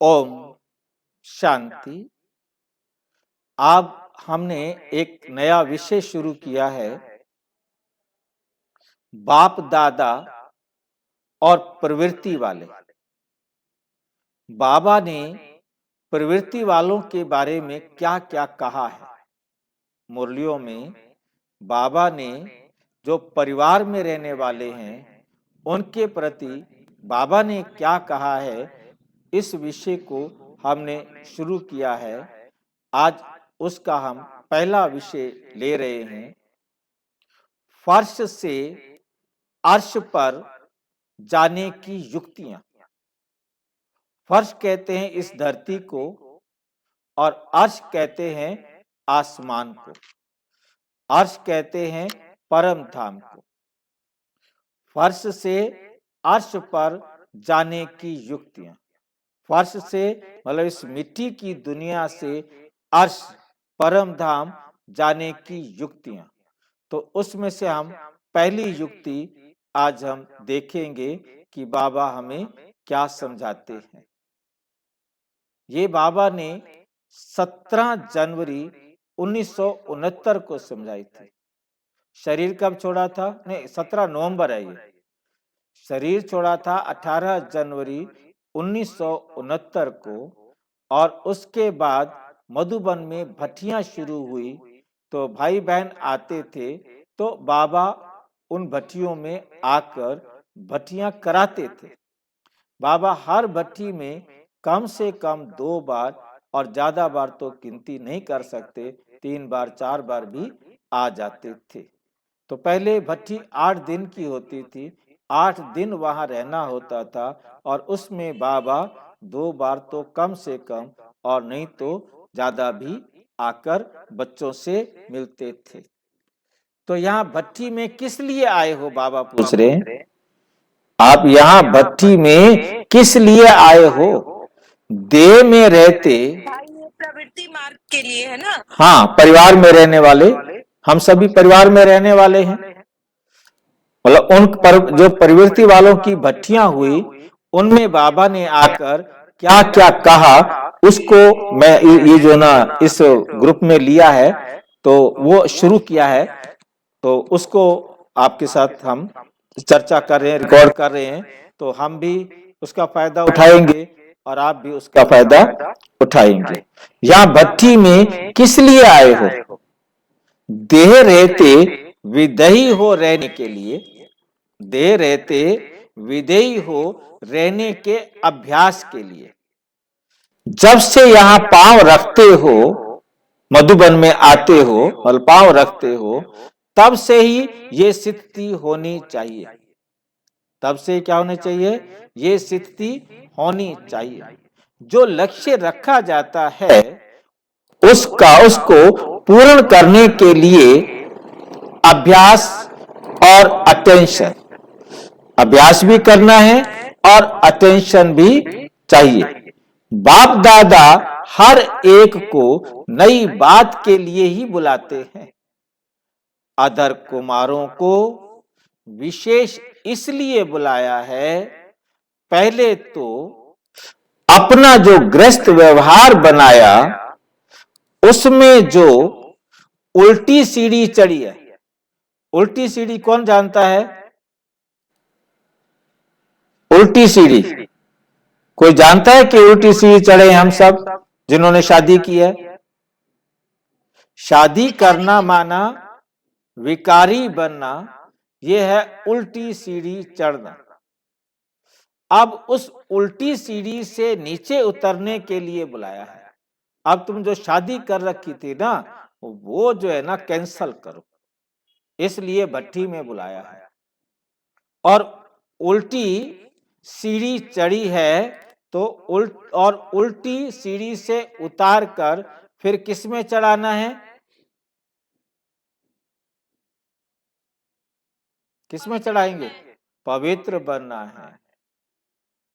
ओम शांति। अब हमने एक नया विषय शुरू किया है, बाप दादा और प्रवृत्ति वाले। बाबा ने प्रवृत्ति वालों के बारे में क्या क्या कहा है। मुरलियों में बाबा ने जो परिवार में रहने वाले हैं उनके प्रति बाबा ने क्या कहा है, इस विषय को हमने शुरू किया है। आज उसका हम पहला विषय ले रहे हैं, फर्श से अर्श पर जाने की युक्तियां। फर्श कहते हैं इस धरती को और अर्श कहते हैं आसमान को। अर्श कहते हैं परम धाम को। फर्श से अर्श पर जाने की युक्तियां। फर्श से मतलब इस मिट्टी की दुनिया से अर्श परम धाम जाने की युक्तियां। तो उसमें से हम पहली युक्ति आज हम देखेंगे कि बाबा हमें क्या समझाते हैं। ये बाबा ने 17 जनवरी 1969 को समझाई थी। शरीर कब छोड़ा था? नहीं, 17 नवंबर है ये। शरीर छोड़ा था 18 जनवरी 1969 को, और उसके बाद मधुबन में भट्टियां शुरू हुई तो भाई बहन आते थे, तो बाबा उन भट्टियों में आकर भट्टियां कराते थे। बाबा हर भट्टी में कम से कम 2 बार और ज्यादा बार तो गिनती नहीं कर सकते, 3 बार 4 बार भी आ जाते थे। तो पहले भट्टी 8 दिन की होती थी, 8 दिन वहां रहना होता था, और उसमें बाबा 2 बार तो कम से कम और नहीं तो ज्यादा भी आकर बच्चों से मिलते थे। तो यहाँ भट्टी में किस लिए आए हो? बाबा पूछ रहे हैं, आप यहाँ भट्टी में किस लिए आए हो? देह में रहते प्रवृत्ति मार्ग के लिए है ना। हाँ, परिवार में रहने वाले, हम सभी परिवार में रहने वाले हैं। मतलब उन पर जो प्रवृत्ति वालों की भट्टियां हुई, उनमें बाबा ने आकर क्या क्या कहा, उसको मैं ये जो ना इस ग्रुप में लिया है, तो वो शुरू किया है। तो उसको आपके साथ हम चर्चा कर रहे हैं, रिकॉर्ड कर रहे हैं। तो हम भी उसका फायदा उठाएंगे और आप भी उसका फायदा उठाएंगे। यहाँ भट्टी में किस लिए आए हो? देह रहते विदेही हो रहने के लिए। देह रहते विदेही हो रहने के अभ्यास के लिए। जब से यहाँ पांव रखते हो, मधुबन में आते हो और पांव रखते हो, तब से ही ये स्थिति होनी चाहिए। तब से क्या होनी चाहिए? ये स्थिति होनी चाहिए। जो लक्ष्य रखा जाता है उसको पूर्ण करने के लिए अभ्यास और अटेंशन, अभ्यास भी करना है और अटेंशन भी चाहिए। बाप दादा हर एक को नई बात के लिए ही बुलाते हैं। अधर कुमारों को विशेष इसलिए बुलाया है, पहले तो अपना जो ग्रस्त व्यवहार बनाया उसमें जो उल्टी सीढ़ी चढ़ी है। उल्टी सीढ़ी कौन जानता है? उल्टी सीढ़ी कोई जानता है कि उल्टी सीढ़ी चढ़े हम सब जिन्होंने शादी की है? शादी करना माना विकारी बनना, यह है उल्टी सीढ़ी चढ़ना। अब उस उल्टी सीढ़ी से नीचे उतरने के लिए बुलाया है। अब तुम जो शादी कर रखी थी ना, वो जो है ना कैंसल करो, इसलिए भट्टी में बुलाया है। और उल्टी सीढ़ी चढ़ी है तो उल्टी सीढ़ी से उतार कर फिर किस में चढ़ाना है? किस में चढ़ाएंगे? पवित्र बनना है,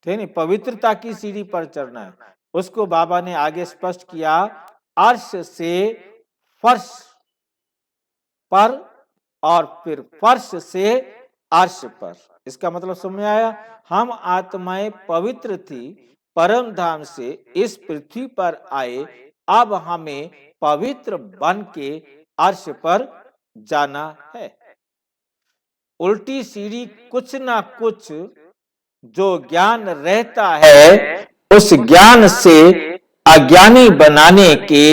ठीक नहीं? पवित्रता की सीढ़ी पर चढ़ना है। उसको बाबा ने आगे स्पष्ट किया, अर्श से फर्श पर और फिर फर्श से अर्श पर। इसका मतलब समझ में आया? हम आत्माएं पवित्र थी, परम धाम से इस पृथ्वी पर आए, अब हमें पवित्र बन के अर्श पर जाना है। उल्टी सीढ़ी कुछ ना कुछ जो ज्ञान रहता है, उस ज्ञान से अज्ञानी बनाने के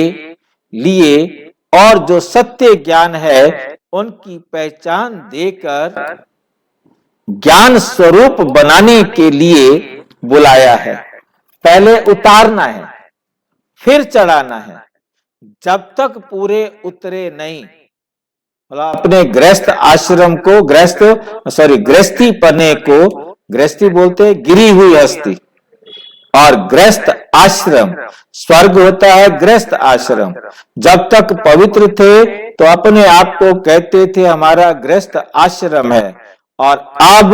लिए और जो सत्य ज्ञान है उनकी पहचान देकर ज्ञान स्वरूप बनाने के लिए बुलाया है। पहले उतारना है, फिर चढ़ाना है। जब तक पूरे उतरे नहीं, मतलब अपने गृहस्थ आश्रम को, गृहस्थी पने को, गृहस्थी बोलते हैं गिरी हुई हस्ती, और गृहस्थ आश्रम स्वर्ग होता है, गृहस्थ आश्रम। जब तक पवित्र थे तो अपने आप को कहते थे हमारा गृहस्थ आश्रम है, और अब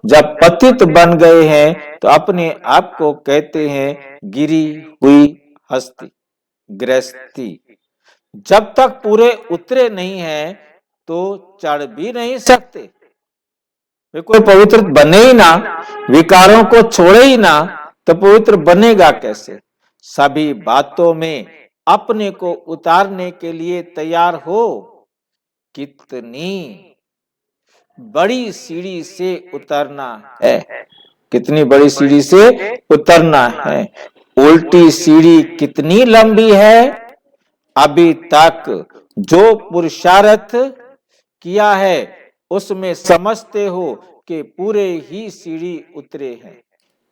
जब पतित बन गए हैं तो अपने आप को कहते हैं गिरी हुई हस्ती, गृहस्थी। जब तक पूरे उतरे नहीं है तो चढ़ भी नहीं सकते। वे कोई पवित्र बने ही ना, विकारों को छोड़े ही ना, तो पवित्र बनेगा कैसे? सभी बातों में अपने को उतारने के लिए तैयार हो। कितनी बड़ी सीढ़ी से उतरना है, कितनी बड़ी सीढ़ी से उतरना है। उल्टी सीढ़ी कितनी लंबी है, अभी तक जो पुरुषार्थ किया है उसमें समझते हो कि पूरे ही सीढ़ी उतरे हैं,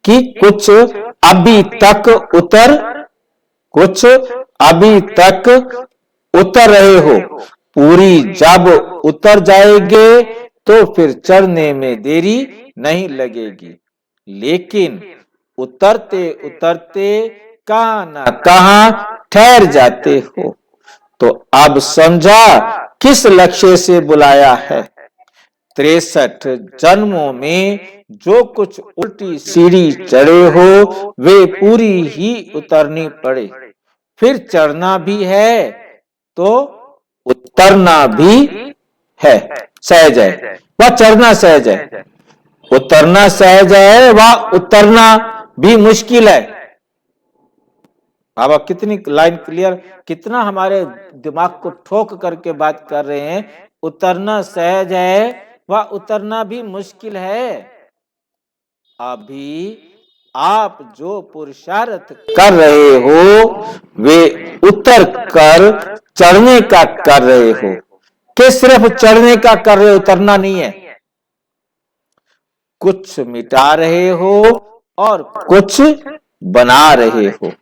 कि कुछ अभी तक उतर रहे हो। पूरी जब उतर जाएंगे तो फिर चढ़ने में देरी नहीं लगेगी। लेकिन उतरते उतरते कहां ना कहां ठहर जाते हो। तो अब समझा किस लक्ष्य से बुलाया है। 63 जन्मों में जो कुछ उल्टी सीढ़ी चढ़े हो वे पूरी ही उतरनी पड़े। फिर चढ़ना भी है तो उतरना भी है। सहज है वह चढ़ना, सहज है उतरना, सहज है वह उतरना भी मुश्किल है। बाबा कितनी लाइन क्लियर, कितना हमारे दिमाग को ठोक करके बात कर रहे हैं। उतरना सहज है वह उतरना भी मुश्किल है। अभी आप जो पुरुषार्थ कर रहे हो वे उतर कर चढ़ने का कर रहे हो, कि सिर्फ चढ़ने का कर रहे हो, उतरना नहीं है। कुछ मिटा रहे हो और कुछ बना रहे हो,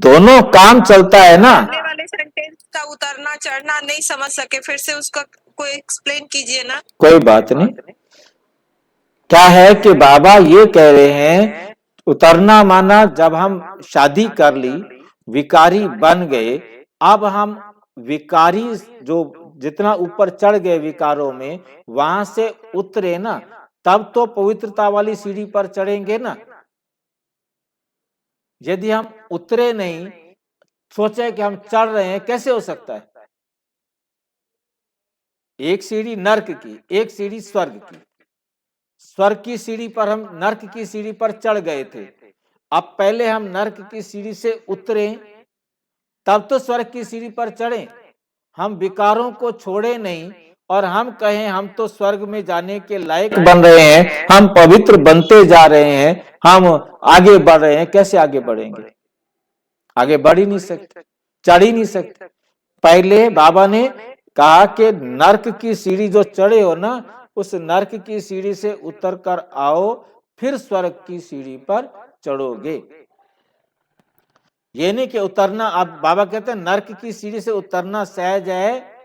दोनों काम चलता है ना। वाले सेंटेंस का उतरना चढ़ना नहीं समझ सके, फिर से उसका कोई एक्सप्लेन कीजिए ना। कोई बात नहीं। क्या है कि बाबा ये कह रहे हैं उतरना माना जब हम शादी कर ली, विकारी बन गए, अब हम विकारी जो जितना ऊपर चढ़ गए विकारों में, वहां से उतरे ना, तब तो पवित्रता वाली सीढ़ी पर चढ़ेंगे ना। यदि हम उतरे नहीं, सोचे कि हम चढ़ रहे हैं, कैसे हो सकता है? एक सीढ़ी नर्क की, एक सीढ़ी स्वर्ग की। स्वर्ग की सीढ़ी पर हम नर्क की सीढ़ी पर चढ़ गए थे, अब पहले हम नर्क की सीढ़ी से उतरे तब तो स्वर्ग की सीढ़ी पर चढ़े। हम विकारों को छोड़े नहीं और हम कहें हम तो स्वर्ग में जाने के लायक बन रहे हैं, हम पवित्र बनते जा रहे हैं, हम आगे बढ़ रहे हैं। कैसे आगे बढ़ेंगे? आगे बढ़ ही नहीं सकते, चढ़ ही नहीं सकते। पहले बाबा ने कहा कि नर्क की सीढ़ी जो चढ़े हो ना, उस नर्क की सीढ़ी से उतर कर आओ, फिर स्वर्ग की सीढ़ी पर चढ़ोगे। ये नहीं कि उतरना, आप बाबा कहते हैं नर्क की सीढ़ी से उतरना सहज है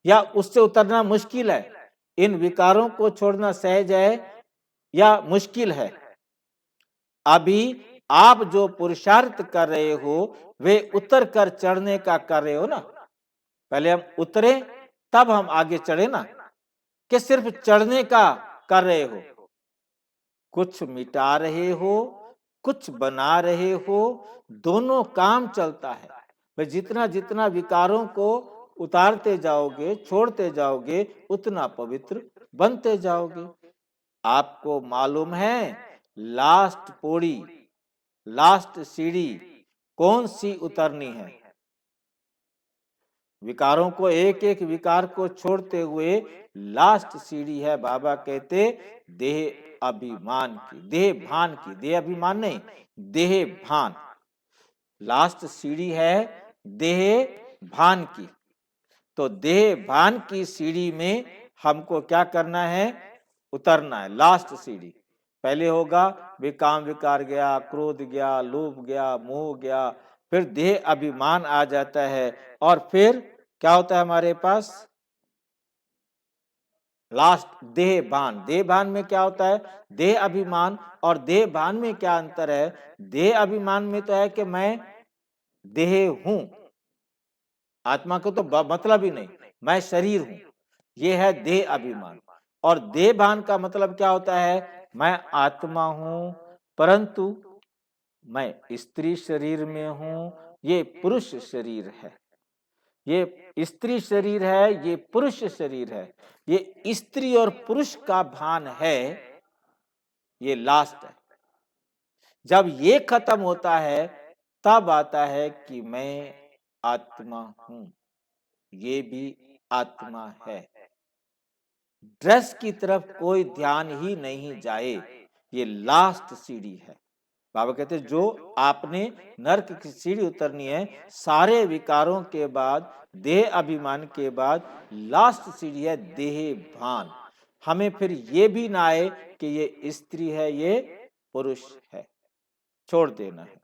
या उससे उतरना मुश्किल है। इन विकारों को छोड़ना सहज है या मुश्किल है। अभी आप जो पुरुषार्थ कर रहे हो वे उतर कर चढ़ने का कर रहे हो ना। पहले हम उतरे तब हम आगे चढ़े ना, कि सिर्फ चढ़ने का कर रहे हो। कुछ मिटा रहे हो, कुछ बना रहे हो, दोनों काम चलता है। भाई जितना जितना विकारों को उतारते जाओगे, छोड़ते जाओगे, उतना पवित्र बनते जाओगे। आपको मालूम है लास्ट पौड़ी लास्ट सीढ़ी कौन सी उतरनी है? विकारों को, एक एक विकार को छोड़ते हुए लास्ट सीढ़ी है, बाबा कहते देह अभिमान की, देह भान की, देह अभिमान नहीं, देह भान। लास्ट सीढ़ी है देह भान की। तो देह भान की सीढ़ी में हमको क्या करना है? उतरना है, लास्ट सीढ़ी। पहले होगा विकाम विकार गया, क्रोध गया, लोभ गया, मोह गया, फिर देह अभिमान आ जाता है, और फिर क्या होता है हमारे पास? लास्ट देह भान। देह भान में क्या होता है? देह अभिमान। और देह भान में क्या अंतर है? देह अभिमान में तो है कि मैं देह हूं, आत्मा को तो मतलब ही नहीं, मैं शरीर हूं, ये है देह अभिमान। और देह भान का मतलब क्या होता है? मैं आत्मा हूं, परंतु मैं स्त्री शरीर में हूं, ये पुरुष शरीर है, ये स्त्री शरीर है, ये पुरुष शरीर है, ये स्त्री और पुरुष का भान है, ये लास्ट है। जब ये खत्म होता है तब आता है कि मैं आत्मा हूं, ये भी आत्मा है। ड्रेस की तरफ कोई ध्यान ही नहीं जाए, ये लास्ट सीढ़ी है। बाबा कहते जो आपने नरक की सीढ़ी उतरनी है, सारे विकारों के बाद, देह अभिमान के बाद लास्ट सीढ़ी है देह भान। हमें फिर ये भी ना आए कि ये स्त्री है, ये पुरुष है, छोड़ देना है।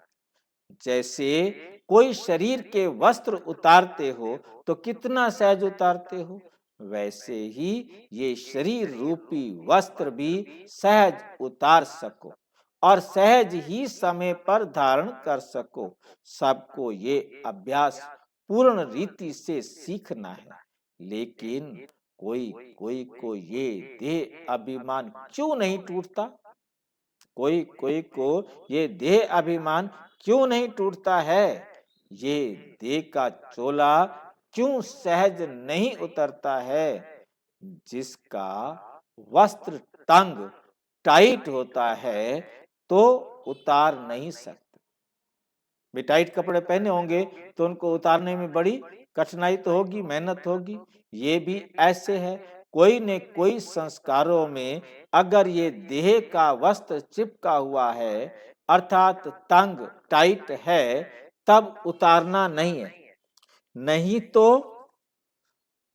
जैसे कोई शरीर के वस्त्र उतारते हो तो कितना सहज उतारते हो, वैसे ही ये शरीर रूपी वस्त्र भी सहज उतार सको और सहज ही समय पर धारण कर सको। सबको ये अभ्यास पूर्ण रीति से सीखना है। लेकिन कोई कोई को ये देह अभिमान क्यों नहीं टूटता? कोई कोई को ये देह अभिमान क्यों नहीं टूटता है? ये देह का चोला क्यों सहज नहीं उतरता है? जिसका वस्त्र तंग टाइट होता है तो उतार नहीं सकते। भी टाइट कपड़े पहने होंगे तो उनको उतारने में बड़ी कठिनाई तो होगी, मेहनत होगी। ये भी ऐसे है, कोई न कोई संस्कारों में अगर ये देह का वस्त्र चिपका हुआ है, अर्थात तंग टाइट है, तब उतारना नहीं है। नहीं तो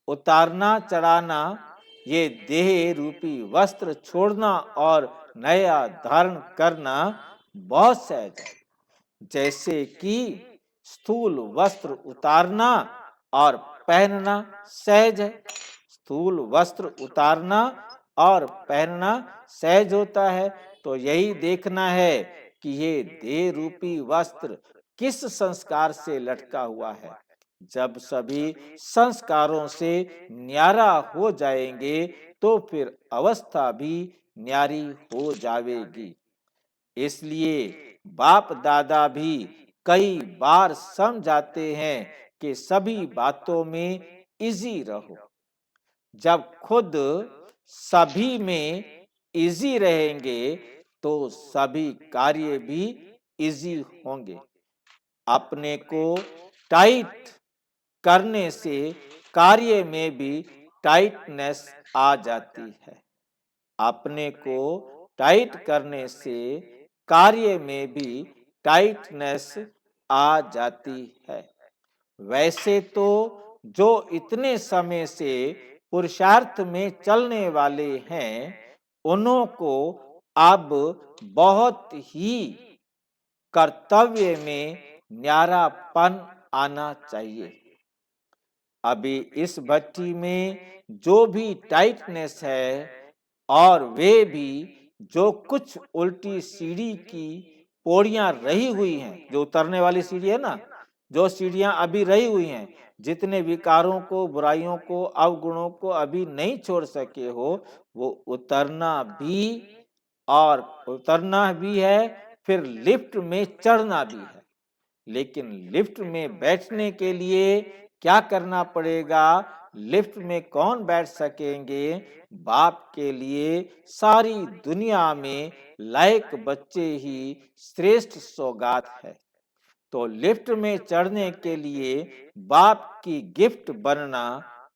उतारना चढ़ाना, ये देह रूपी वस्त्र छोड़ना और नया धारण करना बहुत सहज है। जैसे कि स्थूल वस्त्र उतारना और पहनना सहज है। स्थूल वस्त्र उतारना और पहनना सहज होता है। तो यही देखना है कि ये देह रूपी वस्त्र किस संस्कार से लटका हुआ है। जब सभी संस्कारों से न्यारा हो जाएंगे तो फिर अवस्था भी न्यारी हो जाएगी। इसलिए बाप दादा भी कई बार समझाते हैं कि सभी बातों में इजी रहो। जब खुद सभी में इजी रहेंगे तो सभी कार्य भी इजी होंगे। अपने को टाइट करने से कार्य में भी टाइटनेस आ जाती है। अपने को टाइट करने से कार्य में भी टाइटनेस आ जाती है। वैसे तो जो इतने समय से पुरुषार्थ में चलने वाले हैं, उन्हों को अब बहुत ही कर्तव्य में न्यारापन आना चाहिए। अभी इस भट्टी में जो भी टाइटनेस है, और वे भी जो कुछ उल्टी सीढ़ी की पौड़ियां रही हुई हैं, जो उतरने वाली सीढ़ी है ना, जो सीढ़ियां अभी रही हुई हैं, जितने विकारों को, बुराइयों को, अवगुणों को अभी नहीं छोड़ सके हो, वो उतरना भी है, फिर लिफ्ट में चढ़ना भी है। लेकिन लिफ्ट में बैठने के लिए क्या करना पड़ेगा? लिफ्ट में कौन बैठ सकेंगे? बाप के लिए सारी दुनिया में लायक बच्चे ही श्रेष्ठ सौगात है। तो लिफ्ट में चढ़ने के लिए बाप की गिफ्ट बनना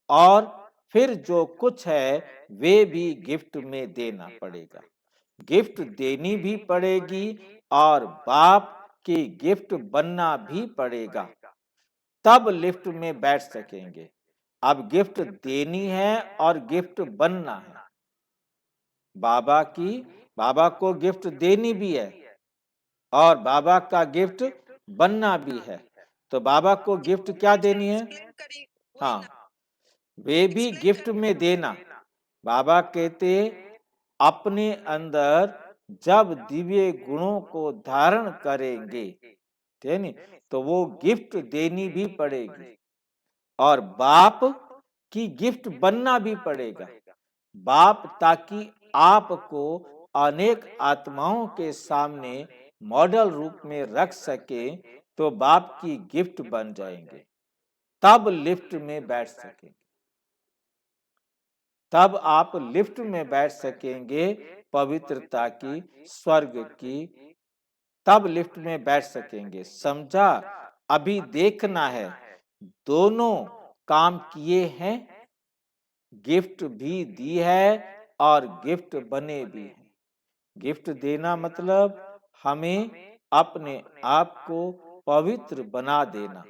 और फिर जो कुछ है वे भी गिफ्ट में देना पड़ेगा। गिफ्ट देनी भी पड़ेगी और बाप की गिफ्ट बनना भी पड़ेगा, तब लिफ्ट में बैठ सकेंगे। अब गिफ्ट देनी है और गिफ्ट बनना है। बाबा को गिफ्ट देनी भी है और बाबा का गिफ्ट बनना भी है। तो बाबा को गिफ्ट क्या देनी है? एक्सप्लेन करिए वही हाँ, ना। वे भी गिफ्ट में देना। बाबा कहते अपने अंदर जब दिव्य गुणों को धारण करेंगे, ठीक है नी, तो वो गिफ्ट देनी भी पड़ेगी और बाप की गिफ्ट बनना भी पड़ेगा। बाप ताकि आपको अनेक आत्माओं के सामने मॉडल रूप में रख सके, तो बाप की गिफ्ट बन जाएंगे, तब लिफ्ट में बैठ सकेंगे। तब आप लिफ्ट में बैठ सकेंगे पवित्रता की, स्वर्ग की, तब लिफ्ट में बैठ सकेंगे। समझा? अभी देखना है दोनों काम किए हैं, गिफ्ट भी दी है और गिफ्ट बने भी हैं। गिफ्ट देना मतलब हमें अपने आप को पवित्र बना देना,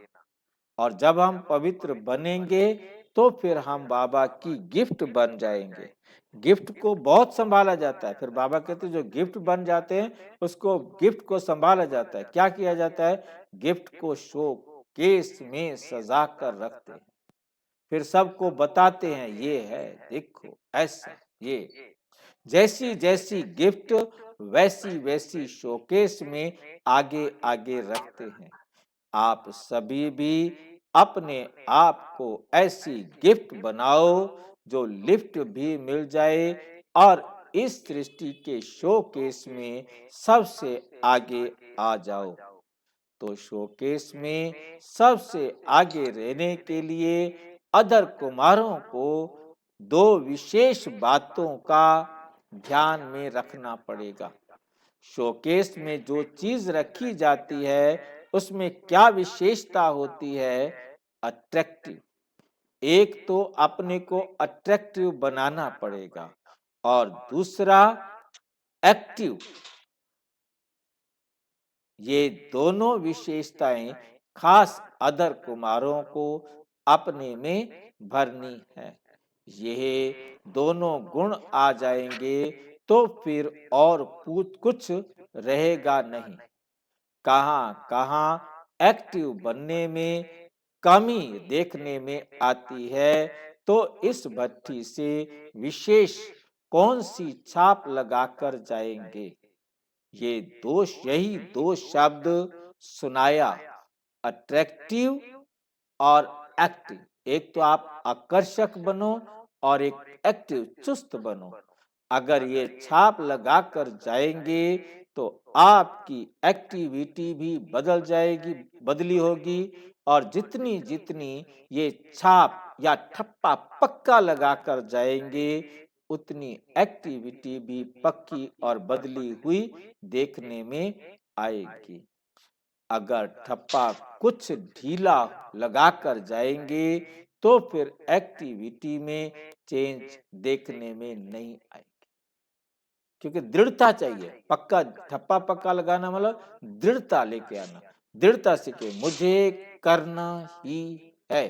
और जब हम पवित्र बनेंगे तो फिर हम बाबा की गिफ्ट बन जाएंगे। गिफ्ट को बहुत संभाला जाता है। फिर बाबा कहते हैं जो गिफ्ट बन जाते हैं उसको गिफ्ट को संभाला जाता है। क्या किया जाता है? गिफ्ट को शो केस में सजा कर रखते हैं, फिर सबको बताते हैं ये है, देखो ऐसा, ये जैसी जैसी गिफ्ट वैसी वैसी शोकेस में आगे आगे रखते हैं। आप सभी भी अपने आप को ऐसी गिफ्ट बनाओ जो लिफ्ट भी मिल जाए और इस सृष्टि के शोकेस में सबसे आगे आ जाओ। तो शोकेस में सबसे आगे रहने के लिए अदर कुमारों को दो विशेष बातों का ध्यान में रखना पड़ेगा। शोकेस में जो चीज रखी जाती है उसमें क्या विशेषता होती है? अट्रैक्टिव। एक तो अपने को अट्रैक्टिव बनाना पड़ेगा और दूसरा एक्टिव। ये दोनों विशेषताएं खास अदर कुमारों को अपने में भरनी है। ये दोनों गुण आ जाएंगे तो फिर और कुछ रहेगा नहीं। कहाँ कहाँ एक्टिव बनने में कमी देखने में आती है, तो इस भट्ठी से विशेष कौन सी छाप लगाकर जाएंगे? ये यही दो शब्द सुनाया, अट्रैक्टिव और एक्टिव। एक तो आप आकर्षक बनो और एक एक्टिव चुस्त बनो। अगर ये छाप लगाकर जाएंगे तो आपकी एक्टिविटी भी बदल जाएगी, बदली होगी, और जितनी जितनी ये छाप या ठप्पा पक्का लगाकर जाएंगे उतनी एक्टिविटी भी पक्की और बदली हुई देखने में आएगी। अगर ठप्पा कुछ ढीला लगाकर जाएंगे तो फिर एक्टिविटी में चेंज देखने में नहीं आएगी, क्योंकि दृढ़ता चाहिए। पक्का ठप्पा पक्का लगाना मतलब दृढ़ता लेके आना, दृढ़ता से कि मुझे करना ही है।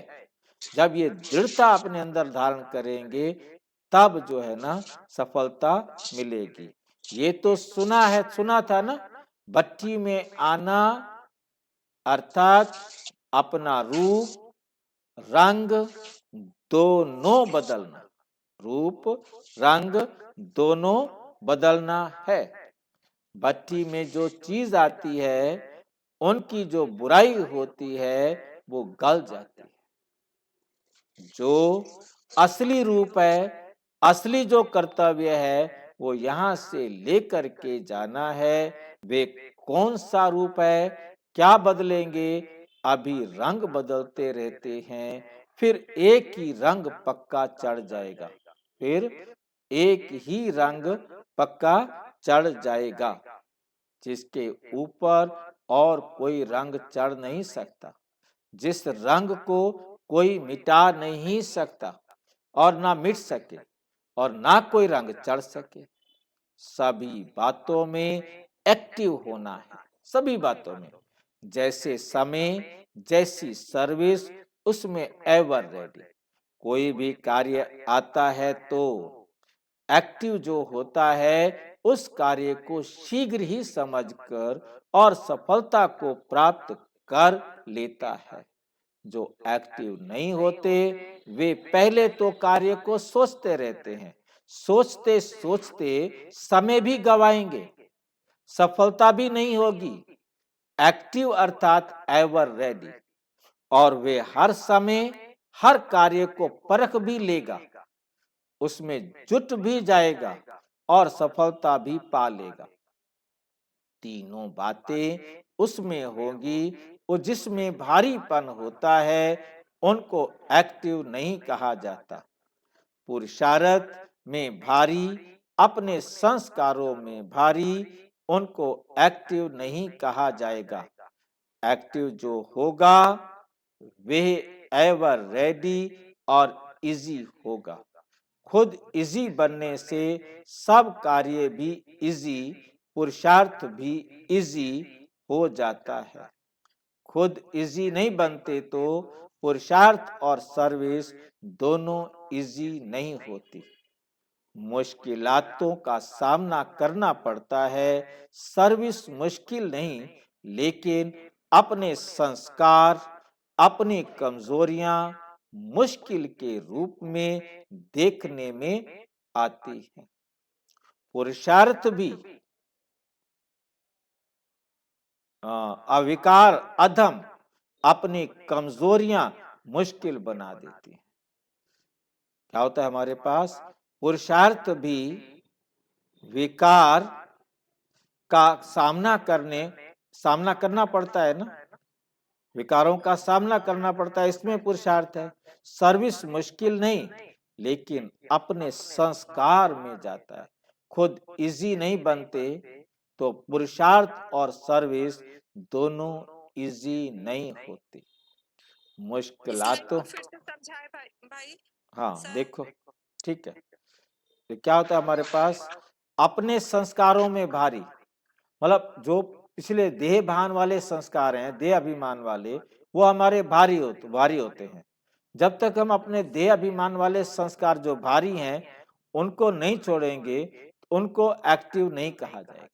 जब ये दृढ़ता अपने अंदर धारण करेंगे तब जो है ना सफलता मिलेगी। ये तो सुना था ना, भट्ठी में आना अर्थात अपना रूप रंग दोनों बदलना, रूप रंग दोनों बदलना है। भट्ठी में जो चीज आती है उनकी जो बुराई होती है वो गल जाती है। जो असली रूप है, असली जो कर्तव्य है वो यहाँ से लेकर के जाना है। वे कौन सा रूप है, क्या बदलेंगे? अभी रंग बदलते रहते हैं, फिर एक ही रंग पक्का चढ़ जाएगा, फिर एक ही रंग पक्का चढ़ जाएगा, जिसके ऊपर और कोई रंग चढ़ नहीं सकता, जिस रंग को कोई मिटा नहीं सकता और ना मिट सके और ना कोई रंग चढ़ सके। सभी बातों में एक्टिव होना है, सभी बातों में, जैसे समय, जैसी सर्विस, उसमें एवर रेडी। कोई भी कार्य आता है तो एक्टिव जो होता है उस कार्य को शीघ्र ही समझकर और सफलता को प्राप्त कर लेता है। जो एक्टिव नहीं होते वे पहले तो कार्य को सोचते रहते हैं, सोचते सोचते समय भी गवाएंगे, सफलता भी नहीं होगी। एक्टिव अर्थात एवर रेडी, और वे हर समय हर कार्य को परख भी लेगा, उसमें जुट भी जाएगा और सफलता भी पा लेगा। तीनों बातें उसमें होगी। वो जिसमें भारीपन होता है उनको एक्टिव नहीं कहा जाता। पुरुषार्थ में भारी, अपने संस्कारों में भारी, उनको एक्टिव नहीं कहा जाएगा। एक्टिव जो होगा वह एवर रेडी और इजी होगा। खुद इजी बनने से सब कार्य भी इजी, पुरुषार्थ भी इजी हो जाता है। खुद इजी नहीं बनते तो पुरुषार्थ और सर्विस दोनों इजी नहीं होती। मुश्किलातों का सामना करना पड़ता है, सर्विस मुश्किल नहीं, लेकिन अपने संस्कार, अपनी कमजोरियां मुश्किल के रूप में देखने में आती है। पुरुषार्थ भी अविकार, अधम अपनी कमजोरियां मुश्किल बना देती है। क्या होता है हमारे पास? पुरुषार्थ भी विकार का सामना करना पड़ता है ना, विकारों का सामना करना पड़ता है, इसमें पुरुषार्थ है। सर्विस मुश्किल नहीं, लेकिन अपने संस्कार में जाता है। खुद इजी नहीं बनते तो पुरुषार्थ और सर्विस दोनों इजी नहीं होती। इस लाइन मुश्किलातों, को फिर से समझाए भाई हाँ सर। देखो, ठीक है, तो क्या होता है हमारे पास? अपने संस्कारों में भारी, मतलब जो पिछले देह भान वाले संस्कार हैं, देह अभिमान वाले, वो हमारे भारी होते हैं। जब तक हम अपने देह अभिमान वाले संस्कार जो भारी हैं उनको नहीं छोड़ेंगे, उनको एक्टिव नहीं कहा जाएगा,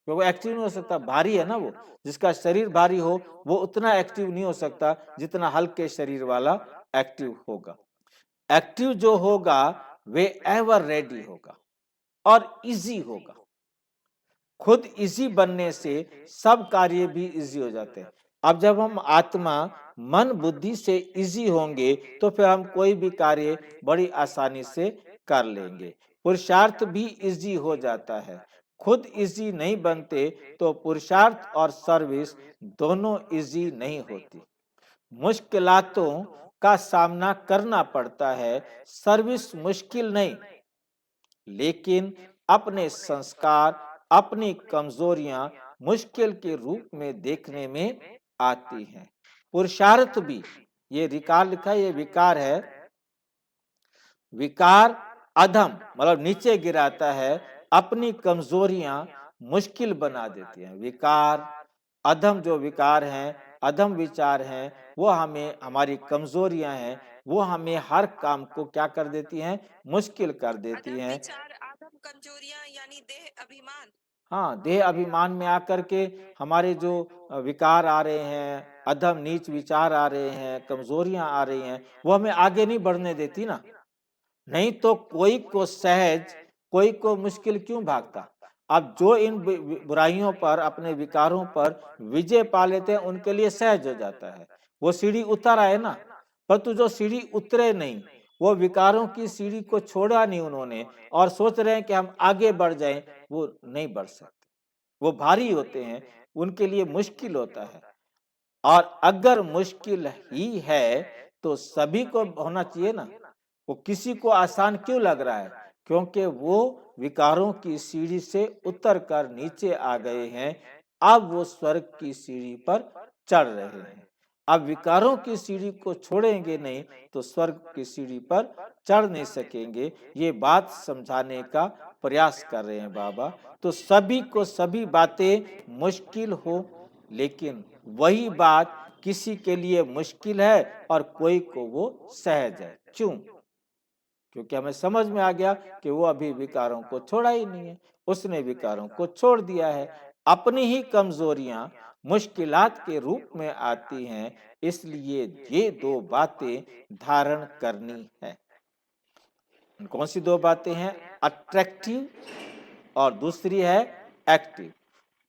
क्योंकि एक्टिव नहीं हो सकता, भारी है ना। वो जिसका शरीर भारी हो वो उतना एक्टिव नहीं हो सकता जितना हल्के शरीर वाला एक्टिव होगा। एक्टिव जो होगा वे एवर रेडी होगा और इजी होगा। खुद इजी बनने से सब कार्य भी इजी हो जाते हैं। अब जब हम आत्मा, मन, बुद्धि से इजी होंगे तो फिर हम कोई भी कार्य बड़ी आसानी से कर लेंगे। पुरुषार्थ भी इजी हो जाता है। खुद इजी नहीं बनते तो पुरुषार्थ और सर्विस दोनों इजी नहीं होती। मुश्किलातों का सामना करना पड़ता है, सर्विस मुश्किल नहीं, लेकिन अपने संस्कार, अपनी कमजोरियां मुश्किल के रूप में देखने में आती हैं। पुरुषार्थ भी, ये विकार लिखा, ये विकार है, विकार अधम मतलब नीचे गिराता है, अपनी कमजोरियां मुश्किल बना देती हैं। विकार अधम, जो विकार हैं, अधम विचार हैं, वो हमें, हमारी कमजोरियां हैं, वो हमें हर काम को क्या कर देती हैं? मुश्किल कर देती अधम हैं। विचार, आधम कमजोरियां यानी देह अभिमान। हाँ, देह अभिमान में आकर के हमारे जो विकार आ रहे हैं, अधम नीच विचार आ रहे हैं, कमजोरियां आ रही हैं, वो हमें आगे नहीं बढ़ने देती ना। नहीं तो कोई को सहज, कोई को मुश्किल क्यों भागता। अब जो इन बुराइयों पर, अपने विकारों पर विजय पा लेते हैं उनके लिए सहज हो जाता है, वो सीढ़ी उतर आए ना। परंतु जो सीढ़ी उतरे नहीं, वो विकारों की सीढ़ी को छोड़ा नहीं उन्होंने और सोच रहे हैं कि हम आगे बढ़ जाएं, वो नहीं बढ़ सकते, वो भारी होते हैं, उनके लिए मुश्किल होता है। और अगर मुश्किल ही है तो सभी को होना चाहिए ना। वो किसी को आसान क्यों लग रहा है? क्योंकि वो विकारों की सीढ़ी से उतर कर नीचे आ गए हैं। अब वो स्वर्ग की सीढ़ी पर चढ़ रहे हैं। अब विकारों की सीढ़ी को छोड़ेंगे नहीं तो स्वर्ग की सीढ़ी पर चढ़ नहीं सकेंगे। ये बात समझाने का प्रयास कर रहे हैं बाबा। तो सभी को सभी बातें मुश्किल हो, लेकिन वही बात किसी के लिए मुश्किल है और कोई को वो सहज है। क्यों? क्योंकि हमें समझ में आ गया कि वो अभी विकारों को छोड़ा ही नहीं है। उसने विकारों को छोड़ दिया है। अपनी ही कमजोरियां मुश्किलात के रूप में आती हैं, इसलिए ये दो बातें धारण करनी है। कौन सी दो बातें हैं? अट्रैक्टिव और दूसरी है एक्टिव।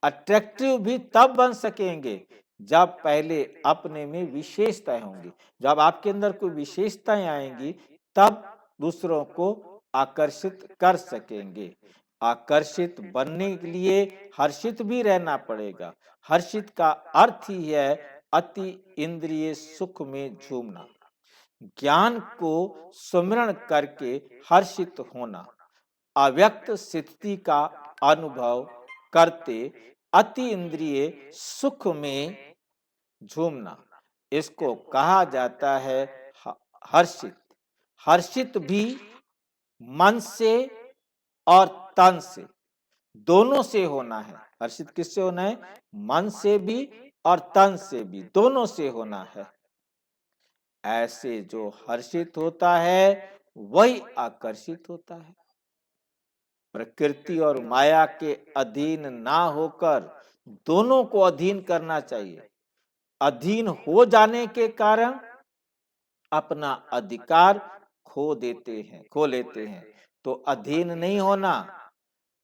अट्रैक्टिव भी तब बन सकेंगे जब पहले अपने में विशेषताएं होंगी। जब आपके अंदर कोई विशेषताएं आएंगी तब दूसरों को आकर्षित कर सकेंगे। आकर्षित बनने के लिए हर्षित भी रहना पड़ेगा। हर्षित का अर्थ ही है अति इंद्रिय सुख में झूमना, ज्ञान को सुमिरन करके हर्षित होना, अव्यक्त स्थिति का अनुभव करते अति इंद्रिय सुख में झूमना, इसको कहा जाता है हर्षित। हर्षित भी मन से और तन से, दोनों से होना है। हर्षित किससे होना है? मन से भी और तन से भी, दोनों से होना है। ऐसे जो हर्षित होता है वही आकर्षित होता है। प्रकृति और माया के अधीन ना होकर दोनों को अधीन करना चाहिए। अधीन हो जाने के कारण अपना अधिकार खो लेते हैं। तो अधीन नहीं होना,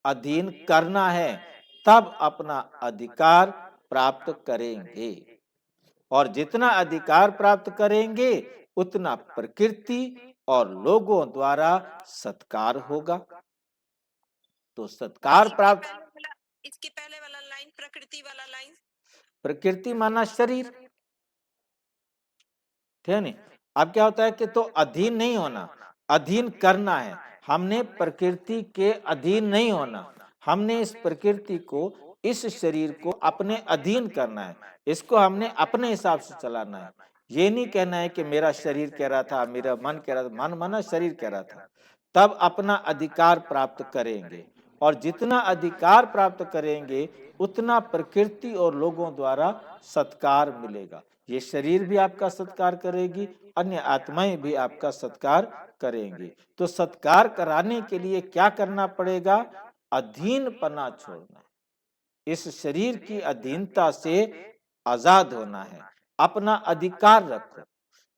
अधीन करना है, तब अपना अधिकार प्राप्त करेंगे। और जितना अधिकार प्राप्त करेंगे उतना प्रकृति और लोगों द्वारा सत्कार होगा। तो सत्कार प्राप्त, इसके पहले वाला लाइन, प्रकृति वाला लाइन, प्रकृति माना शरीर, ठीक है नहीं? अब क्या होता है कि तो अधीन नहीं होना, अधीन करना है। हमने प्रकृति के अधीन नहीं होना, हमने इस प्रकृति को, इस शरीर को अपने अधीन करना है। इसको हमने अपने हिसाब से चलाना है। ये नहीं कहना है कि मेरा शरीर कह रहा था, मेरा मन कह रहा था, मन माना शरीर कह रहा था। तब अपना अधिकार प्राप्त करेंगे, और जितना अधिकार प्राप्त करेंगे उतना प्रकृति और लोगों द्वारा सत्कार मिलेगा। ये शरीर भी आपका सत्कार करेगी, अन्य आत्माएं भी आपका सत्कार करेंगी। तो सत्कार कराने के लिए क्या करना पड़ेगा? अधीनपना छोड़ना है। इस शरीर की अधीनता से आजाद होना है। अपना अधिकार रखो।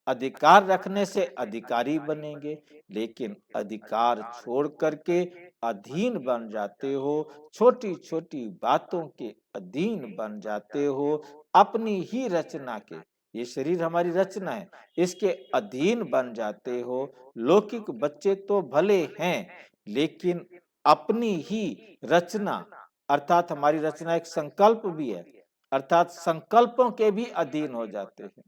अधिकार रखने से अधिकारी बनेंगे, लेकिन अधिकार छोड़ करके अधीन बन जाते हो, छोटी छोटी बातों के अधीन बन जाते हो, अपनी ही रचना के, ये शरीर हमारी रचना है, इसके अधीन बन जाते हो। लौकिक बच्चे तो भले हैं, लेकिन अपनी ही रचना, अर्थात हमारी रचना एक संकल्प भी है, अर्थात संकल्पों के भी अधीन हो जाते हैं।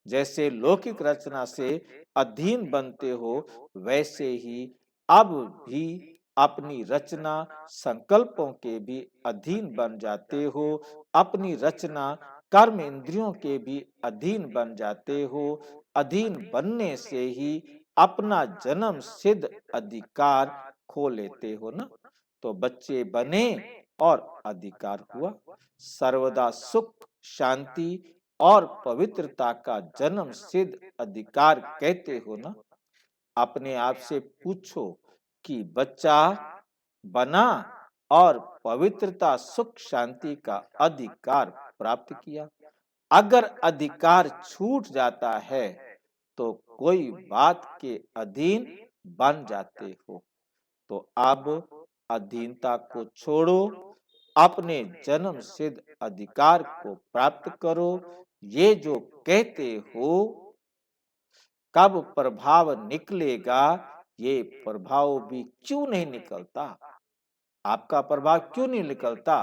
जैसे लौकिक रचना से अधीन बनते हो, वैसे ही अब भी अपनी रचना संकल्पों के भी अधीन बन जाते हो। अपनी रचना कर्म इंद्रियों के भी अधीन बन जाते हो। अधीन बनने से ही अपना जन्म सिद्ध अधिकार खो लेते हो ना। तो बच्चे बने और अधिकार हुआ। सर्वदा सुख, शांति और पवित्रता का जन्म सिद्ध अधिकार कहते हो ना। अपने आप से पूछो कि बच्चा बना और पवित्रता, सुख, शांति का अधिकार प्राप्त किया। अगर अधिकार छूट जाता है तो कोई बात के अधीन बन जाते हो। तो अब अधीनता को छोड़ो, अपने जन्म सिद्ध अधिकार को प्राप्त करो। ये जो कहते हो कब प्रभाव निकलेगा, ये प्रभाव भी क्यों नहीं निकलता? आपका प्रभाव क्यों नहीं निकलता?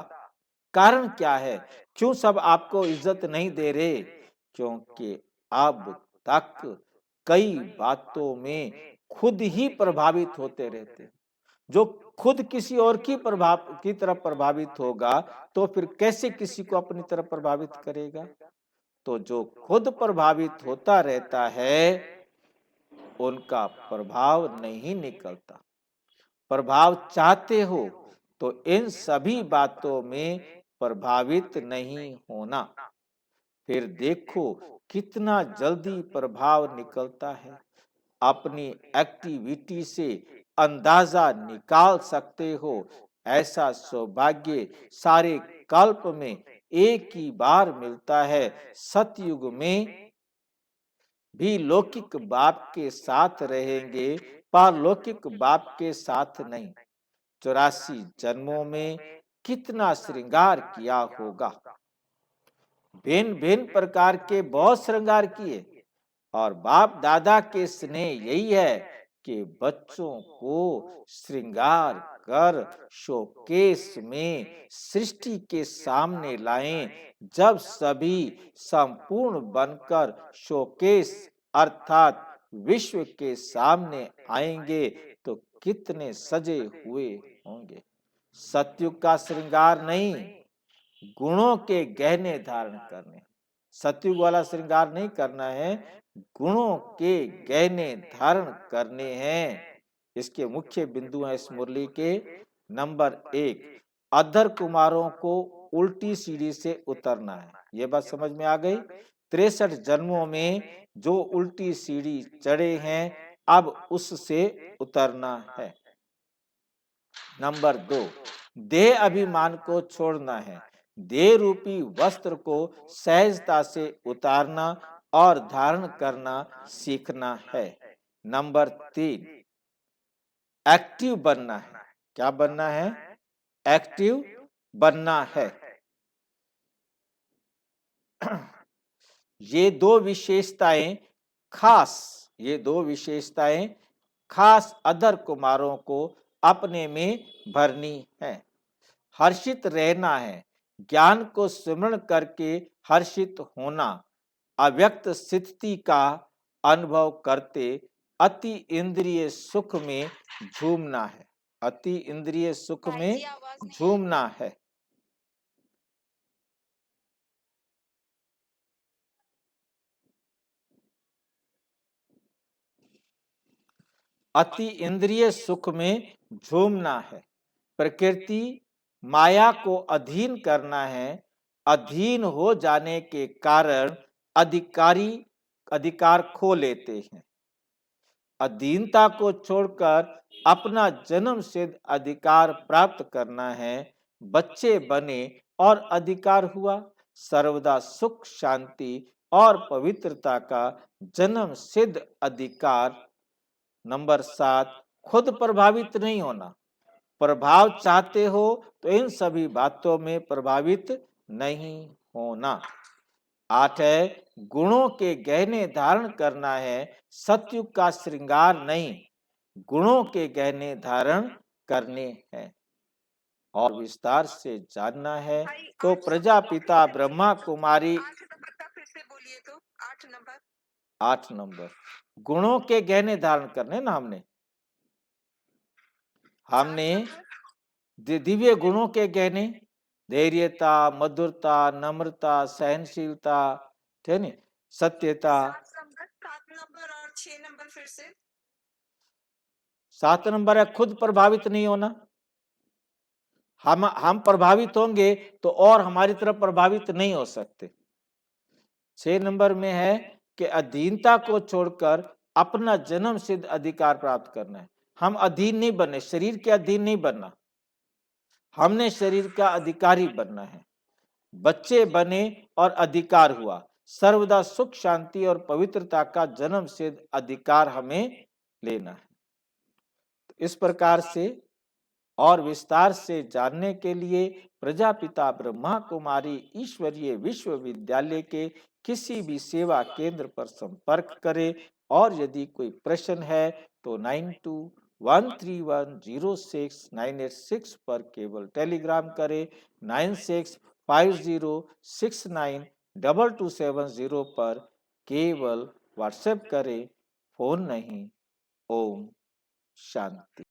कारण क्या है? क्यों सब आपको इज्जत नहीं दे रहे? क्योंकि अब तक कई बातों में खुद ही प्रभावित होते रहते हैं। जो खुद किसी और की तरफ प्रभावित होगा तो फिर कैसे किसी को अपनी तरफ प्रभावित करेगा। तो जो खुद प्रभावित होता रहता है उनका प्रभाव नहीं निकलता। प्रभाव चाहते हो तो इन सभी बातों में प्रभावित नहीं होना। फिर देखो कितना जल्दी प्रभाव निकलता है। अपनी एक्टिविटी से अंदाजा निकाल सकते हो। ऐसा सौभाग्य सारे कल्प में एक ही बार मिलता है। सतयुग में भी लौकिक बाप के साथ रहेंगे, पारलौकिक बाप के साथ नहीं। 84 जन्मों में कितना श्रृंगार किया होगा। भिन्न भिन्न प्रकार के बहुत श्रृंगार किए और बाप दादा के स्नेह यही है कि बच्चों को श्रृंगार कर शोकेस में सृष्टि के सामने लाएं। जब सभी संपूर्ण बनकर शोकेस अर्थात विश्व के सामने आएंगे तो कितने सजे हुए होंगे। सतयुग का श्रृंगार नहीं, गुणों के गहने धारण करने। सतयुग वाला श्रृंगार नहीं करना है, गुणों के गहने धारण करने हैं। इसके मुख्य बिंदु हैं इस मुरली के। नंबर 1, अधर कुमारों को उल्टी सीढ़ी से उतरना है। ये बात समझ में आ गई। 63 जन्मों में जो उल्टी सीढ़ी चढ़े हैं अब उससे उतरना है। नंबर 2, देह अभिमान को छोड़ना है। देह रूपी वस्त्र को सहजता से उतारना और धारण करना सीखना है। नंबर 3, एक्टिव बनना है। क्या बनना है? एक्टिव बनना है। ये दो विशेषताएं खास अधर कुमारों को अपने में भरनी है। हर्षित रहना है, ज्ञान को स्मरण करके हर्षित होना, अव्यक्त स्थिति का अनुभव करते अति इंद्रिय सुख में झूमना है। अति इंद्रिय सुख में झूमना है। अति इंद्रिय सुख में झूमना है। प्रकृति माया को अधीन करना है। अधीन हो जाने के कारण अधिकार खो लेते हैं। अधीनता को छोड़कर अपना जन्म सिद्ध अधिकार प्राप्त करना है। बच्चे बने और अधिकार हुआ। सर्वदा सुख शांति और पवित्रता का जन्म सिद्ध अधिकार। नंबर 7, खुद प्रभावित नहीं होना। प्रभाव चाहते हो तो इन सभी बातों में प्रभावित नहीं होना। 8 है, गुणों के गहने धारण करना है। सतयुग का श्रृंगार नहीं, गुणों के गहने धारण करने हैं। और विस्तार से जानना है तो प्रजापिता ब्रह्मा कुमारी। 8 नंबर का फिर से बोलिए तो। 8 नंबर गुणों के गहने धारण करने ना। हमने दिव्य गुणों के गहने, धैर्यता, मधुरता, नम्रता, सहनशीलता, ठीक है, सत्यता। 7 नंबर और 6 नंबर फिर से। 7 नंबर है खुद प्रभावित नहीं होना। हम प्रभावित होंगे तो और हमारी तरफ प्रभावित नहीं हो सकते। 6 नंबर में है कि अधीनता को छोड़कर अपना जन्म सिद्ध अधिकार प्राप्त करना है। हम अधीन नहीं बनने, शरीर के अधीन नहीं बनना, हमने शरीर का अधिकारी बनना है। बच्चे बने और अधिकार हुआ। सर्वदा सुख शांति और पवित्रता का जन्म सिद्ध अधिकार हमें लेना है। इस प्रकार से और विस्तार से जानने के लिए प्रजापिता ब्रह्मा कुमारी ईश्वरीय विश्वविद्यालय के किसी भी सेवा केंद्र पर संपर्क करें। और यदि कोई प्रश्न है तो 9213106986 पर केवल टेलीग्राम करें। 9650692270 पर केवल व्हाट्सएप करें। फोन नहीं। ओम शांति।